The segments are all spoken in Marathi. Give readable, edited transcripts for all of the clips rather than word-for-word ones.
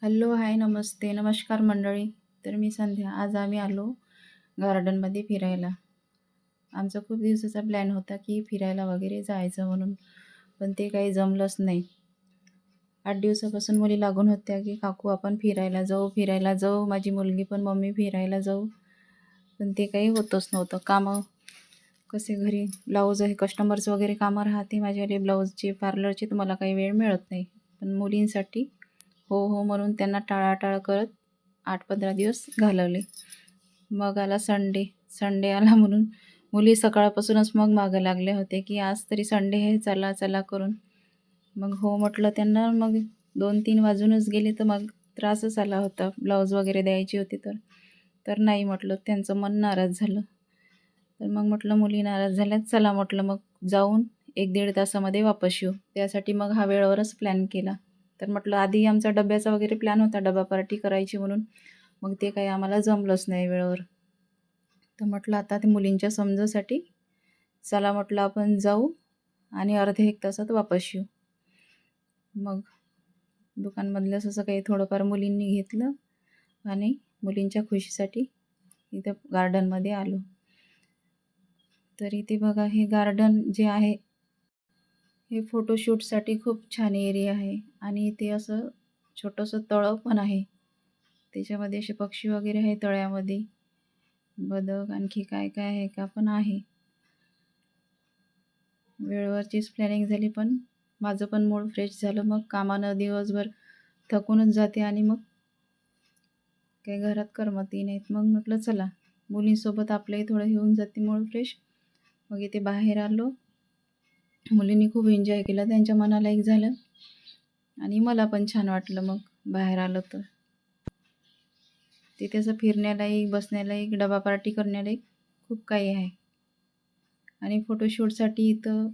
हॅलो, हाय, नमस्ते, नमस्कार मंडळी. तर मी संध्या. आज आम्ही आलो गार्डनमध्ये फिरायला. आमचा खूप दिवसाचा प्लॅन होता की फिरायला वगैरे जायचं म्हणून, पण ते काही जमलंच नाही. 8 दिवसापासून मुली लागून होत्या की काकू आपण फिरायला जाऊ, फिरायला जाऊ. माझी मुलगी पण मम्मी फिरायला जाऊ, पण ते काही होतच नव्हतं. कामं कसे घरी ब्लाऊज आहे, कस्टमर्स वगैरे कामं राहते माझ्यावाले ब्लाऊजचे, पार्लरचे, तर मला काही वेळ मिळत नाही. पण मुलींसाठी हो हो म्हणून त्यांना टाळाटाळ करत 8-15 दिवस घालवले. मग आला संडे. संडे आला म्हणून मुली सकाळपासूनच मग मागं लागले होते की आज तरी संडे आहे, चला चला करून. मग हो म्हटलं त्यांना. मग 2-3 वाजूनच गेले, तर मग त्रासच आला होता. ब्लाऊज वगैरे द्यायची होती तर तर नाही म्हटलं. त्यांचं मन नाराज झालं. तर मग म्हटलं मुली नाराज झाल्यात, चला म्हटलं मग जाऊन 1-1.5 तासामध्ये वापस येऊ. त्यासाठी मग हा वेळेवरच प्लॅन केला. तर म्हटलं आधी आमचा डब्याचा वगैरे प्लॅन होता, डबा पार्टी करायची म्हणून. मग ते काही आम्हाला जमलंच नाही वेळेवर. तर म्हटलं आता ते मुलींच्या समजूसाठी चला म्हटलं आपण जाऊ आणि अर्ध्या 1 तासात वापस येऊ. मग दुकानमधलं असं काही थोडंफार मुलींनी घेतलं आणि मुलींच्या खुशीसाठी इथं गार्डनमध्ये आलो. तर इथे बघा, हे गार्डन जे आहे हे फोटोशूटसाठी खूप छान एरिया आहे. आणि इथे असं छोटंसं तळं पण आहे. त्याच्यामध्ये असे पक्षी वगैरे आहे तळ्यामध्ये, बदक, आणखी काय काय आहे का पण आहे. वेळेवरचीच प्लॅनिंग झाली, पण माझं पण मूड फ्रेश झालं. मग कामानं दिवसभर थकूनच जाते आणि मग काही घरात करमतही नाहीत. मग म्हटलं चला मुलींसोबत आपलंही थोडं हे होऊन जाते मूड फ्रेश. मग इथे बाहेर आलो. मुलींनी खूप एन्जॉय केला, त्यांच्या मनाला एक झालं आणि मला पण छान वाटलं. मग बाहेर आलो तर तिथे असं फिरण्याला एक, बसण्याला एक, डबा पार्टी करण्याला एक खूप काही आहे. आणि फोटोशूटसाठी इथं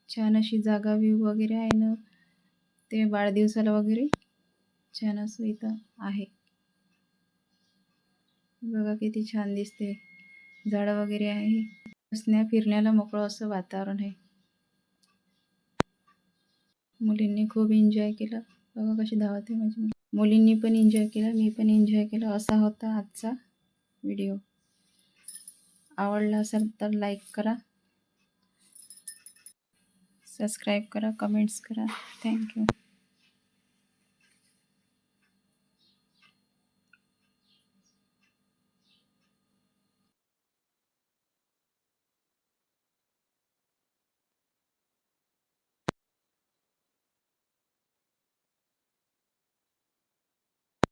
छान अशी जागा, व्ह्यू वगैरे आहे ना, ते वाढदिवसाला वगैरे छान असं इथं आहे. बघा किती छान दिसते, झाडं वगैरे आहे. बसण्या फिरण्याला मोकळं असं वातावरण आहे. मुलींनी खूप एन्जॉय केलं. बघा कशी धावत आहे माझी मुलगी. मुलींनी पण एन्जॉय केला, मी पण एन्जॉय केला. असा होता आजचा व्हिडिओ. आवडला असेल तर लाईक करा, सबस्क्राईब करा, कमेंट्स करा. थँक्यू.